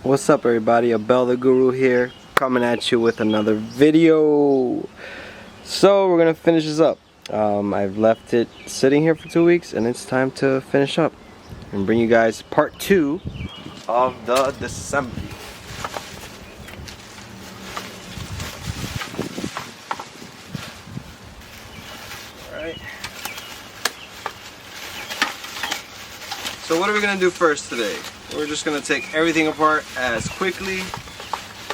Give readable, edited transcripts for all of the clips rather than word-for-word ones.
What's up everybody, Abel the Guru here, coming at you with another video. So we're gonna finish this up. I've left it sitting here for 2 weeks and it's time to finish up and bring you guys part 2 of the disassembly. Alright. So what are we gonna do first today? We're just gonna take everything apart as quickly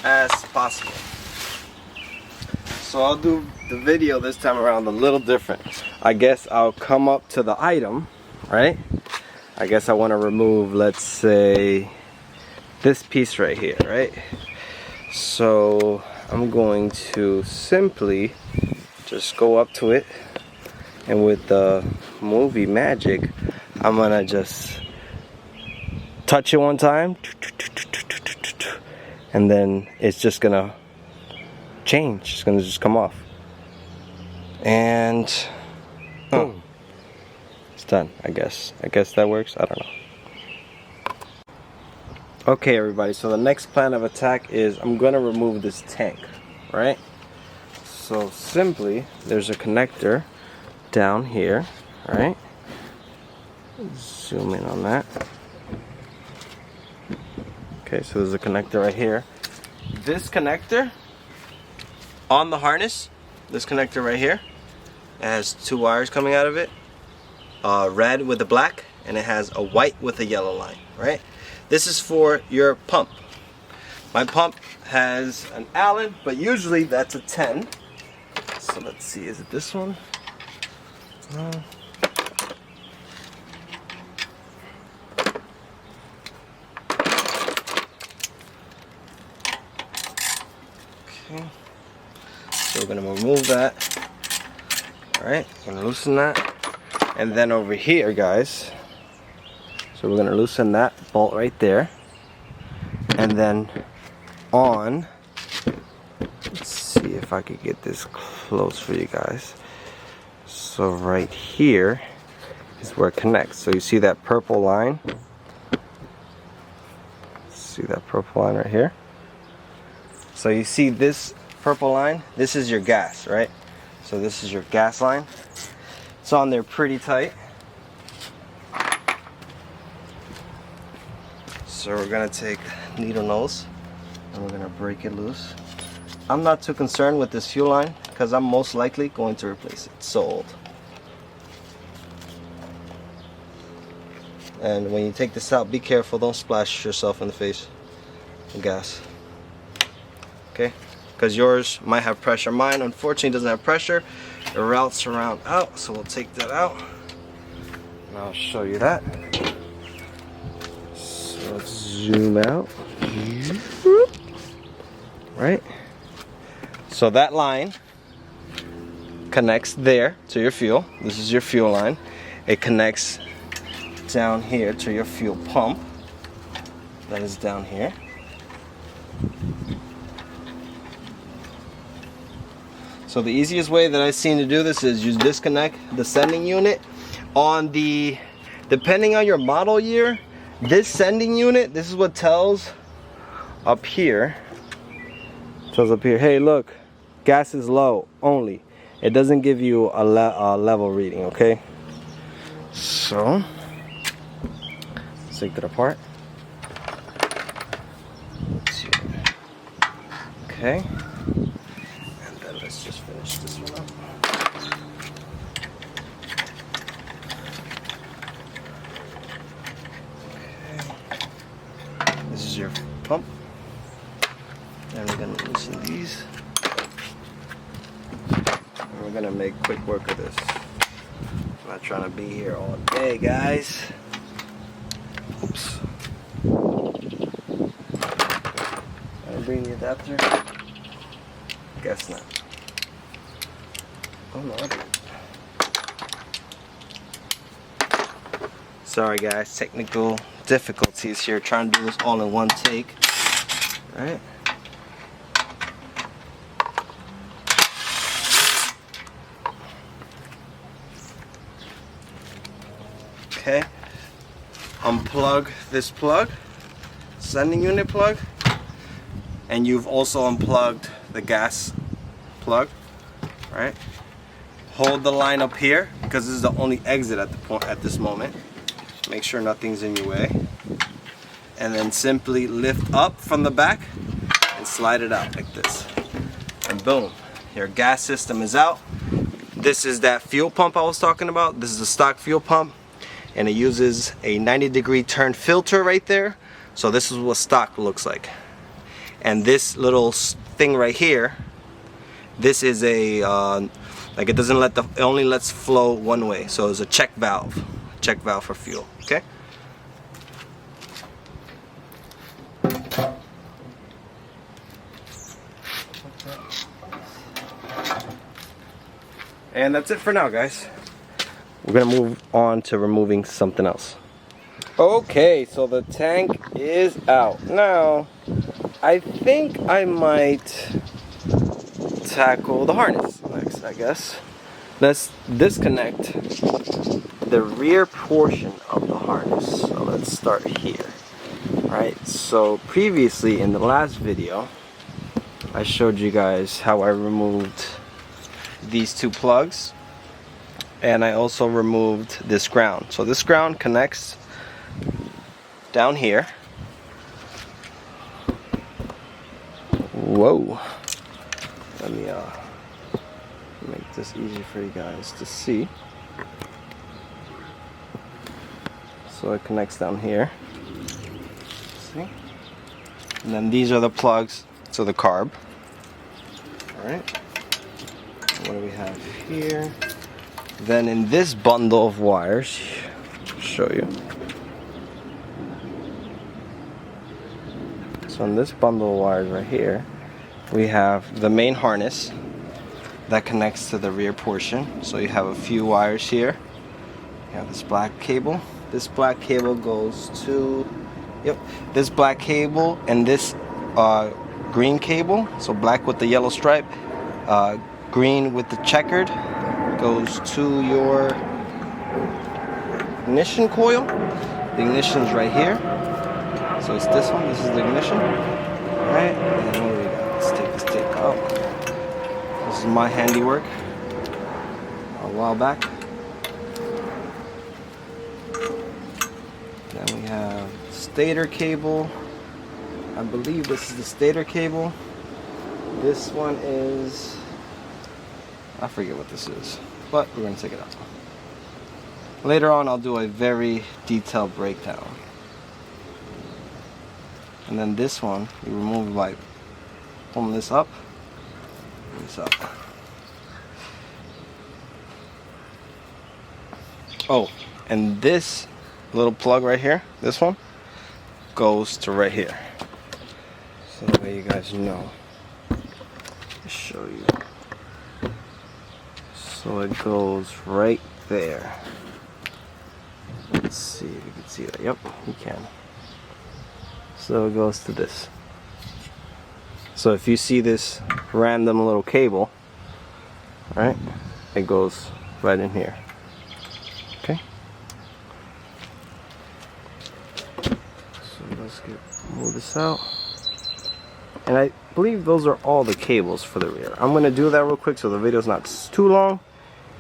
as possible. So I'll do the video this time around a little different. I guess I'll come up to the item, right? I guess I want to remove, let's say, this piece right here, right? So I'm going to simply just go up to it, and with the movie magic, I'm gonna just touch it one time, and then it's just gonna change. It's gonna just come off, and boom, it's done. I guess that works. I don't know. Okay, everybody. So the next plan of attack is I'm gonna remove this tank, right? So simply, there's a connector down here, right? Zoom in on that. Okay, so there's a connector right here. This connector on the harness, this connector right here, it has 2 wires coming out of it, red with a black, and it has a white with a yellow line, right? This is for your pump. My pump has an Allen, but usually that's a 10. So let's see, is it this one? No. So we're gonna remove that. Alright, we're gonna loosen that. And then over here, guys, so we're gonna loosen that bolt right there. And then on, let's see if I could get this close for you guys. So right here is where it connects. So you see that purple line? See that purple line right here? So you see this purple line? This is your gas, right? So this is your gas line. It's on there pretty tight. So we're gonna take needle nose and we're gonna break it loose. I'm not too concerned with this fuel line because I'm most likely going to replace it. It's so old. And when you take this out, be careful, don't splash yourself in the face with gas. Okay, because yours might have pressure. Mine unfortunately doesn't have pressure. It routes around out, so we'll take that out and I'll show you that. So let's zoom out. Right, so that line connects there to your fuel. This is your fuel line. It connects down here to your fuel pump that is down here. So the easiest way that I've seen to do this is you disconnect the sending unit on the, depending on your model year, this sending unit, this is what tells up here. Tells up here, hey look, gas is low only. It doesn't give you a level reading, okay? So let's take that apart. Let's see. Okay. Let's just finish this one up. Okay. This is your pump. And we're gonna loosen these. And we're gonna make quick work of this. I'm not trying to be here all day, guys. Oops. I'll bring the adapter. Guess not. Oh no, I didn't. Sorry guys, technical difficulties here, trying to do this all in one take. Right? Okay. Unplug this plug. sending unit plug, and you've also unplugged the gas plug, right? Hold the line up here because this is the only exit at this moment. Make sure nothing's in your way, and then simply lift up from the back and slide it out like this, and boom, your gas system is out. This is that fuel pump I was talking about. This is the stock fuel pump, and it uses a 90-degree turn filter right there. So this is what stock looks like. And this little thing right here, this is a like it doesn't let it only lets flow one way. So it's a check valve for fuel. Okay. And that's it for now, guys. We're gonna move on to removing something else. Okay, so the tank is out. Now, I think I might tackle the harness next, I guess. Let's disconnect the rear portion of the harness. So let's start here. Right, so previously in the last video, I showed you guys how I removed these two plugs, and I also removed this ground. So this ground connects down here. Whoa, let me make this easy for you guys to see. So it connects down here, see, and then these are the plugs to the carb. All right, what do we have here? Then in this bundle of wires, I'll show you. So in this bundle of wires right here, we have the main harness that connects to the rear portion. So you have a few wires here. You have this black cable. This black cable goes to, this black cable and this green cable. So black with the yellow stripe, green with the checkered, goes to your ignition coil. The ignition's right here. So it's this one. This is the ignition. Alright, and then what do we got? Let's take this tape out. This is my handiwork a while back. Then we have stator cable. I believe this is the stator cable. This one is, I forget what this is, but we're going to take it out. Later on I'll do a very detailed breakdown. And then this one, you remove by pulling this up, this up. Oh, and this little plug right here, this one, goes to right here. So that way you guys know. I'll show you. So it goes right there. Let's see if you can see that. Yep, you can. So it goes to this. So if you see this random little cable, right, it goes right in here. Okay. So let's move this out. And I believe those are all the cables for the rear. I'm gonna do that real quick so the video's not too long,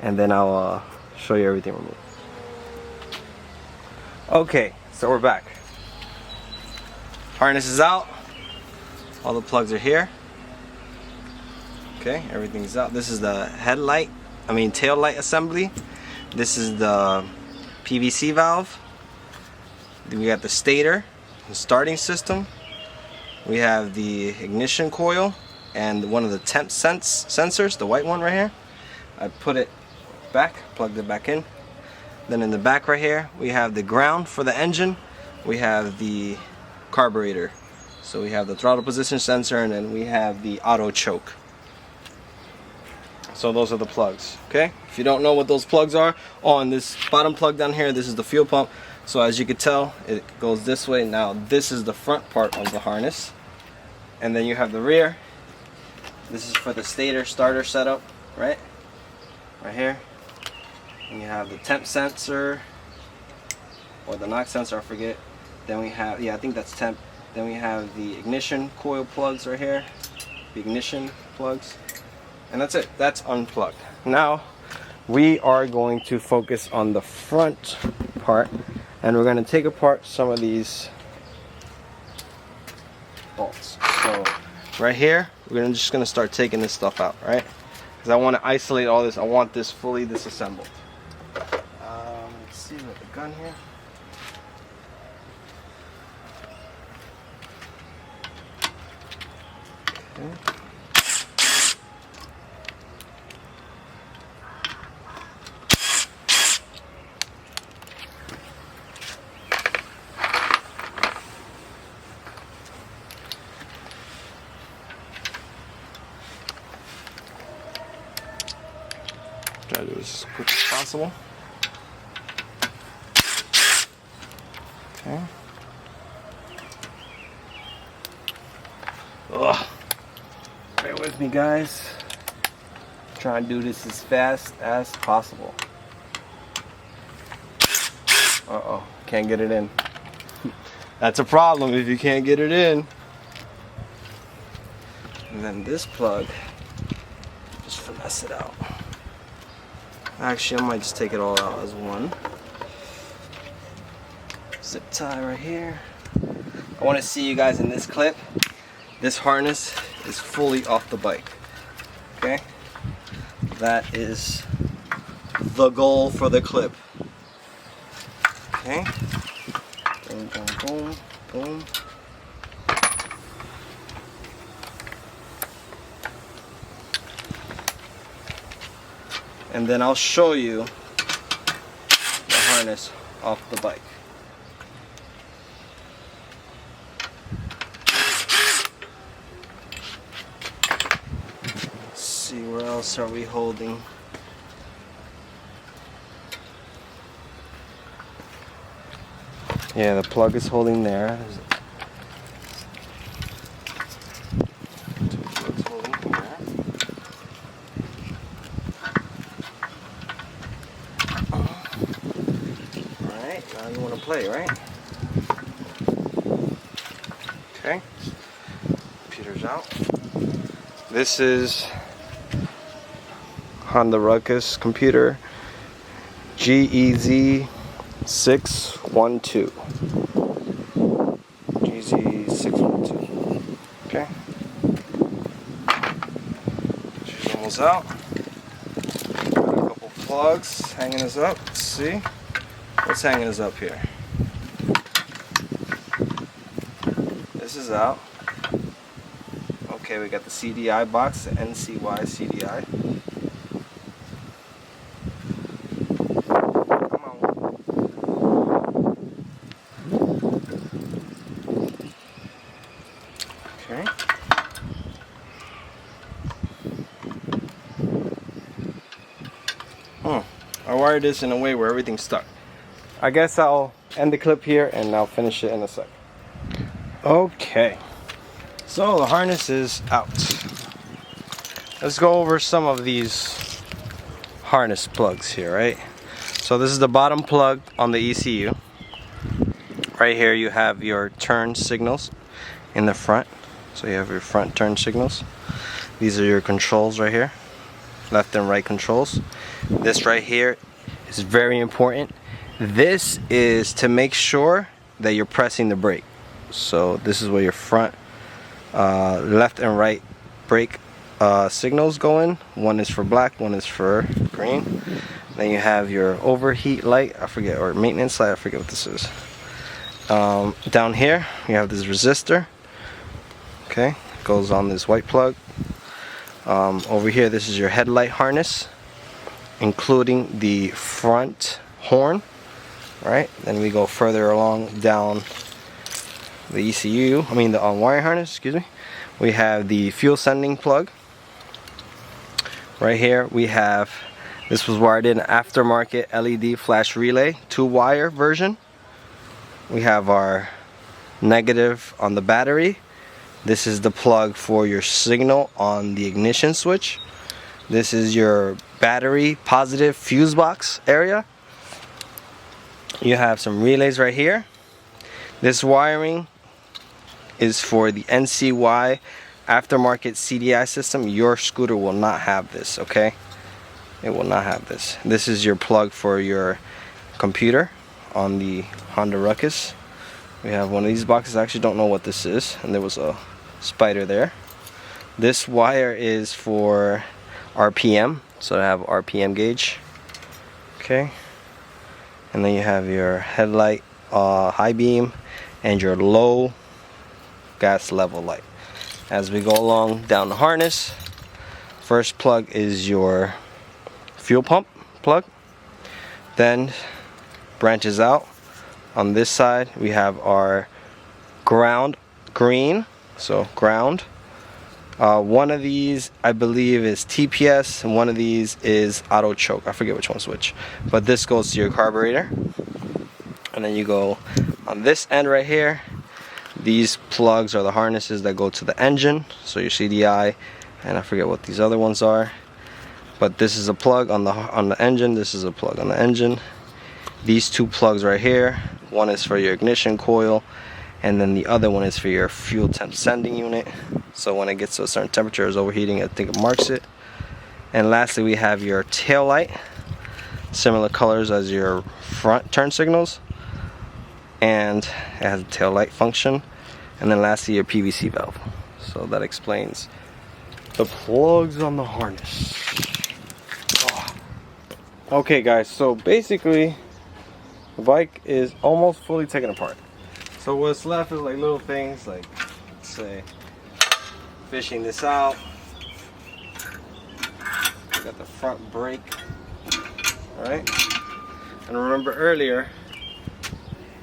and then I'll show you everything removed. Okay, so we're back. Harness is out. All the plugs are here. Okay, everything's out. This is the tail light assembly. This is the PVC valve. Then we got the stator, the starting system. We have the ignition coil and one of the temp sensors, the white one right here. I put it back, plugged it back in. Then in the back right here, we have the ground for the engine. We have the carburetor. So we have the throttle position sensor, and then we have the auto choke. So those are the plugs, okay? If you don't know what those plugs are, on this bottom plug down here, this is the fuel pump. So as you can tell, it goes this way. Now this is the front part of the harness. And then you have the rear. This is for the stator starter setup, right? Right here. And you have the temp sensor, or the knock sensor, I forget. Then we have, I think that's temp. Then we have the ignition coil plugs right here, the ignition plugs, and that's it. That's unplugged. Now we are going to focus on the front part, and we're going to take apart some of these bolts. So right here, we're just going to start taking this stuff out, right? Because I want to isolate all this. I want this fully disassembled. Let's see, with the gun here. Okay. Try to do this as quick as possible. Okay. Ugh. Bear with me, guys. Try and do this as fast as possible. Uh-oh, can't get it in. That's a problem if you can't get it in. And then this plug, just finesse it out. Actually, I might just take it all out as one. Zip tie right here. I want to see you guys in this clip. This harness is fully off the bike. Okay? That is the goal for the clip. Okay? Boom, boom, boom, boom. And then I'll show you the harness off the bike. Let's see, where else are we holding? Yeah, the plug is holding there. Two plugs holding here. Alright, now you want to play, right? Okay. Computer's out. This is Honda Ruckus computer GEZ612. GZ612. Okay. She's almost out. Got a couple plugs hanging us up. Let's see. What's hanging us up here? This is out. Okay, we got the CDI box, the NCY CDI. Come on. Okay. I wired this in a way where everything's stuck. I guess I'll end the clip here and I'll finish it in a sec. Okay. So the harness is out. Let's go over some of these harness plugs here, right? So this is the bottom plug on the ECU. Right here you have your turn signals in the front. So you have your front turn signals. These are your controls right here. Left and right controls. This right here is very important. This is to make sure that you're pressing the brake. So this is where your front left and right brake signals go in. One is for black, one is for green. Then you have your overheat light, I forget, or maintenance light, I forget what this is. Down here you have this resistor. Okay, goes on this white plug. Over here, this is your headlight harness, including the front horn. Right, then we go further along down the ECU, I mean the wiring harness, excuse me. We have the fuel sending plug. Right here we have, this was wired in aftermarket LED flash relay, 2-wire version. We have our negative on the battery. This is the plug for your signal on the ignition switch. This is your battery positive fuse box area. You have some relays right here. This wiring is for the NCY aftermarket CDI system. Your scooter will not have this, okay? It will not have this. This is your plug for your computer on the Honda Ruckus. We have one of these boxes. I actually don't know what this is, and there was a spider there. This wire is for RPM, so I have RPM gauge. Okay, and then you have your headlight, high beam, and your low gas level light. As we go along down the harness, first plug is your fuel pump plug, then branches out. On this side we have our ground green, so ground. One of these I believe is TPS and one of these is auto choke. I forget which one's which, but this goes to your carburetor. And then you go on this end right here. These plugs are the harnesses that go to the engine, so your CDI, and I forget what these other ones are. But this is a plug on the engine. This is a plug on the engine. These two plugs right here. One is for your ignition coil, and then the other one is for your fuel temp sending unit. So when it gets to a certain temperature, it's overheating, I think it marks it. And lastly, we have your tail light, similar colors as your front turn signals, and it has a tail light function. And then lastly, your PVC valve. So that explains the plugs on the harness. Okay guys, so basically the bike is almost fully taken apart. So what's left is like little things like, let's say, fishing this out. We got the front brake. Alright. And remember earlier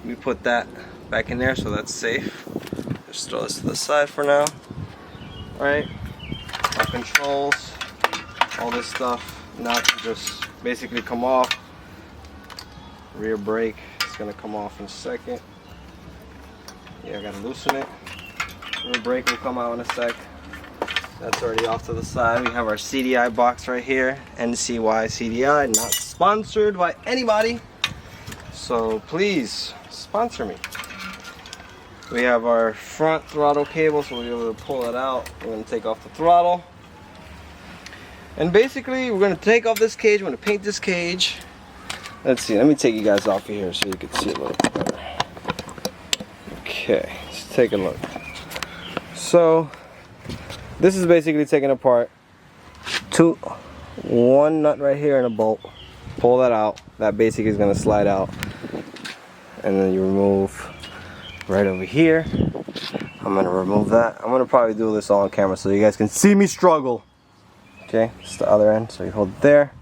we put that back in there, so that's safe. Just throw this to the side for now. Alright. Our controls, all this stuff now can just basically come off. Rear brake is gonna come off in a second. Yeah, I gotta loosen it. Rear brake will come out in a sec. That's already off to the side. We have our CDI box right here. NCY CDI, not sponsored by anybody. So please sponsor me. We have our front throttle cable, so we'll be able to pull it out. We're gonna take off the throttle. And basically, we're gonna take off this cage. We're gonna paint this cage. Let's see, let me take you guys off of here so you can see a little bit better. Okay, let's take a look. So, this is basically taken apart. One nut right here and a bolt. Pull that out. That basically is gonna slide out. And then you remove right over here. I'm gonna remove that. I'm gonna probably do this all on camera so you guys can see me struggle. Okay, it's the other end, so you hold it there.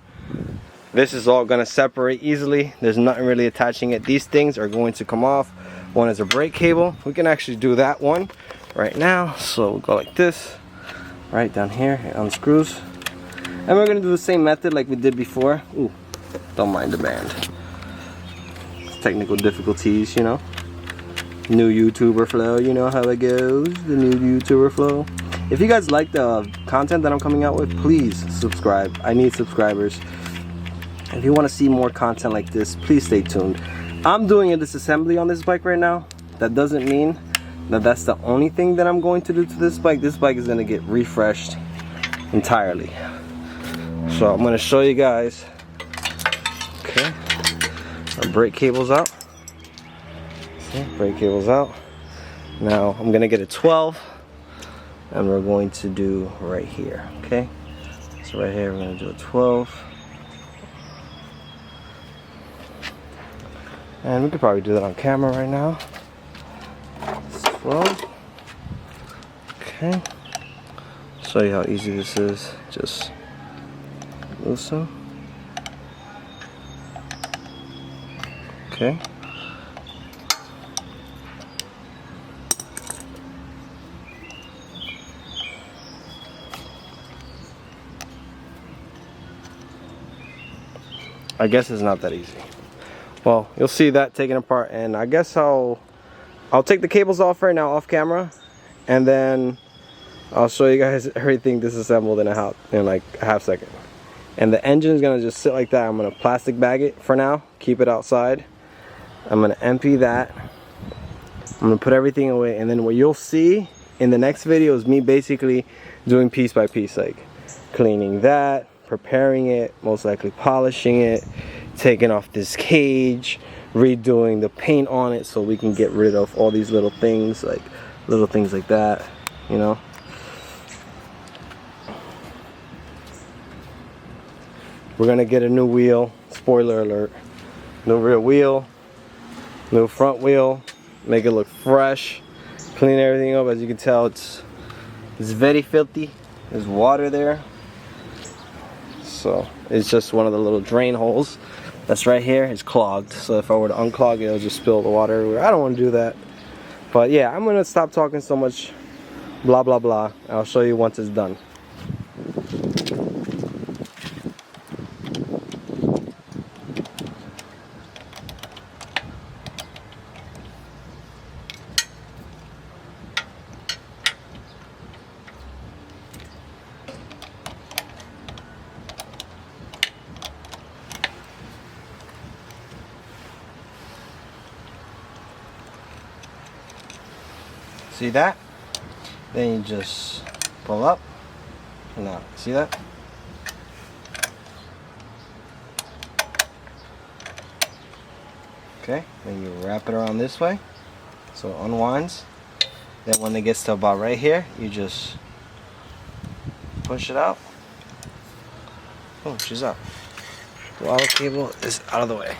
This is all gonna separate easily. There's nothing really attaching it. These things are going to come off. One is a brake cable. We can actually do that one right now. So we'll go like this, right down here, it unscrews. And we're gonna do the same method like we did before. Ooh, don't mind the band. Technical difficulties, you know. New YouTuber flow, you know how it goes. The new YouTuber flow. If you guys like the content that I'm coming out with, please subscribe. I need subscribers. If you want to see more content like this, please stay tuned. I'm doing a disassembly on this bike right now. That doesn't mean that that's the only thing that I'm going to do to this bike. This bike is going to get refreshed entirely. So I'm going to show you guys. Okay, our brake cable's out. See, brake cable's out. Now I'm going to get a 12. And we're going to do right here, okay? So right here, we're going to do a 12. And we could probably do that on camera right now. It's 12. Okay. Show you how easy this is. Just loosen. Okay. I guess it's not that easy. Well, you'll see that taken apart, and I guess I'll take the cables off right now off camera, and then I'll show you guys everything disassembled in like a half second. And the engine is gonna just sit like that. I'm gonna plastic bag it for now, keep it outside. I'm gonna empty that, I'm gonna put everything away, and then what you'll see in the next video is me basically doing piece by piece, like cleaning that, preparing it, most likely polishing it, taking off this cage, redoing the paint on it so we can get rid of all these little things like that, you know. We're gonna get a new wheel, spoiler alert, new rear wheel, new front wheel, make it look fresh, clean everything up. As you can tell, it's very filthy. There's water there, so it's just one of the little drain holes that's right here. It's clogged, so if I were to unclog it, it'll just spill the water everywhere. I don't want to do that, but yeah, I'm gonna stop talking so much blah blah blah. I'll show you once it's done. See that? Then you just pull up and out. See that? Okay, then you wrap it around this way so it unwinds. Then when it gets to about right here, you just push it out. Oh, she's up. The auto cable is out of the way.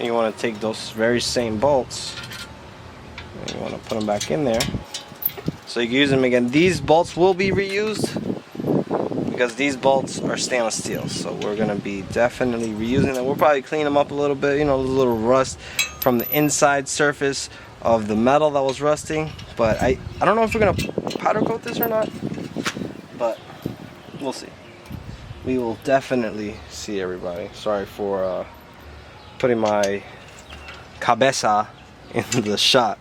You want to take those very same bolts and you want to put them back in there so you can use them again. These bolts will be reused because these bolts are stainless steel, so we're going to be definitely reusing them. We'll probably clean them up a little bit, you know, a little rust from the inside surface of the metal that was rusting, but I don't know if we're going to powder coat this or not, but we'll see. We will definitely see, everybody. Sorry for putting my cabeza in the shot,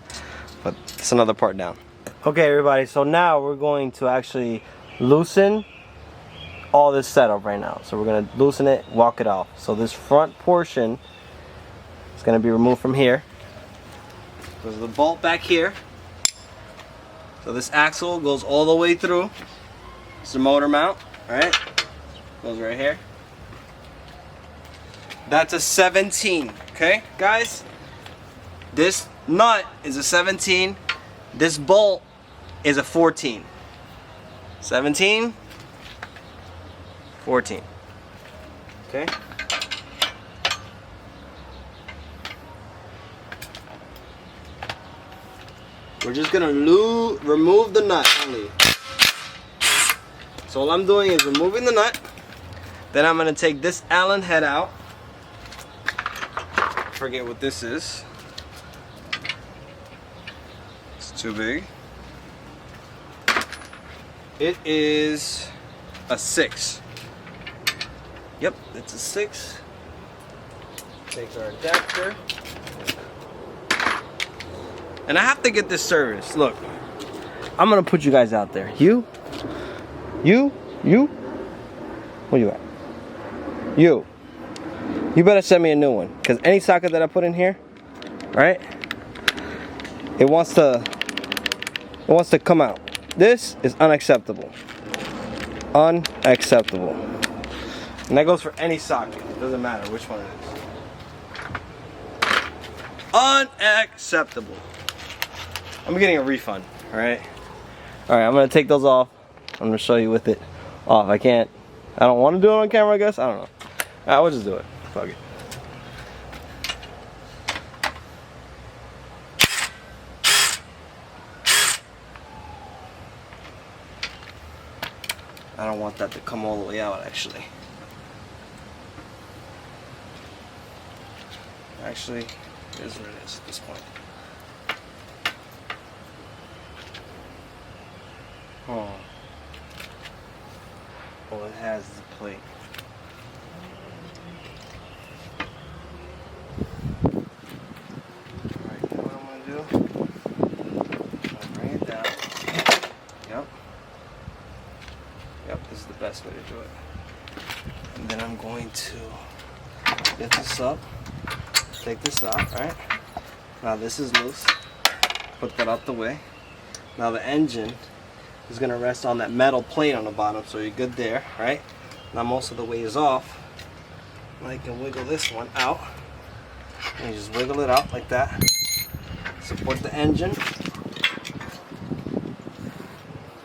but it's another part down. Okay, everybody, so now we're going to actually loosen all this setup right now. So we're going to loosen it, walk it off. So this front portion is going to be removed from here. There's the bolt back here. So this axle goes all the way through. It's the motor mount, right? Goes right here. That's a 17, okay, guys? This nut is a 17. This bolt is a 14. 17, 14. Okay? We're just gonna remove the nut only. So all I'm doing is removing the nut. Then I'm gonna take this Allen head out. Forget what this is. It's too big. It is a 6. Yep, it's a 6. Takes our adapter. And I have to get this serviced. Look, I'm gonna put you guys out there. You, where you at? You better send me a new one, because any socket that I put in here, right, it wants to come out. This is unacceptable. Unacceptable. And that goes for any socket. It doesn't matter which one it is. Unacceptable. I'm getting a refund, alright? Alright, I'm going to take those off. I'm going to show you with it off. I don't want to do it on camera, I guess. I don't know. Alright, we'll just do it. Fuck it. I don't want that to come all the way out, actually. Actually, it is what it is at this point. Oh. all it has is a plate. Alright, you know what I'm gonna do? I'm gonna bring it down. Yep. Yep, this is the best way to do it. And then I'm going to lift this up, take this out, right? Now this is loose. Put that out the way. Now the engine is going to rest on that metal plate on the bottom, so you're good there, right? Now most of the weight is off. Now you can wiggle this one out. And you just wiggle it out like that. Support the engine.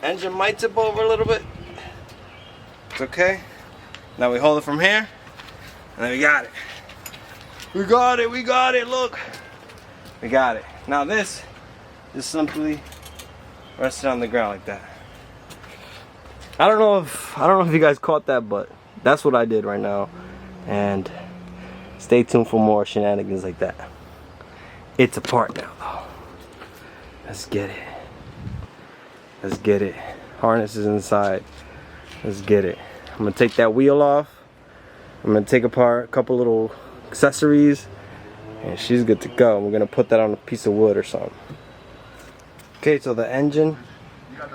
Engine might tip over a little bit. It's okay. Now we hold it from here, and then we got it. We got it, we got it, look. We got it. Now this just simply rested on the ground like that. I don't know if you guys caught that, but that's what I did right now. And stay tuned for more shenanigans like that. It's apart now though. Let's get it. Let's get it. Harness is inside. Let's get it. I'm gonna take that wheel off. I'm gonna take apart a couple little accessories, and she's good to go. We're gonna put that on a piece of wood or something. Okay, so the engine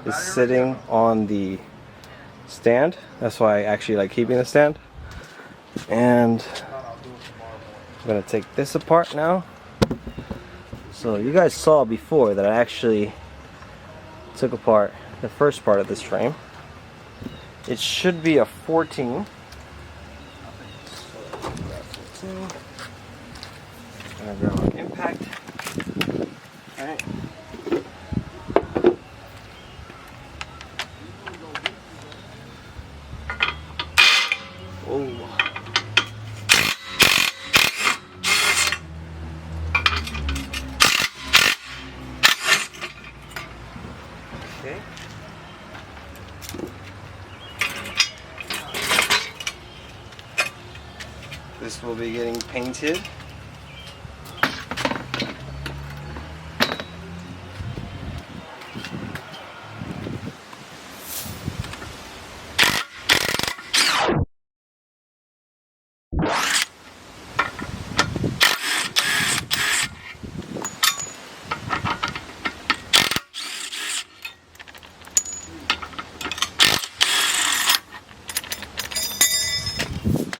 is sitting on the stand. That's why I actually like keeping the stand. And I'm gonna take this apart now. So you guys saw before that I actually took apart the first part of this frame. It should be a 14. I'm gonna grab my impact. Alright. Oh. Okay. This will be getting painted.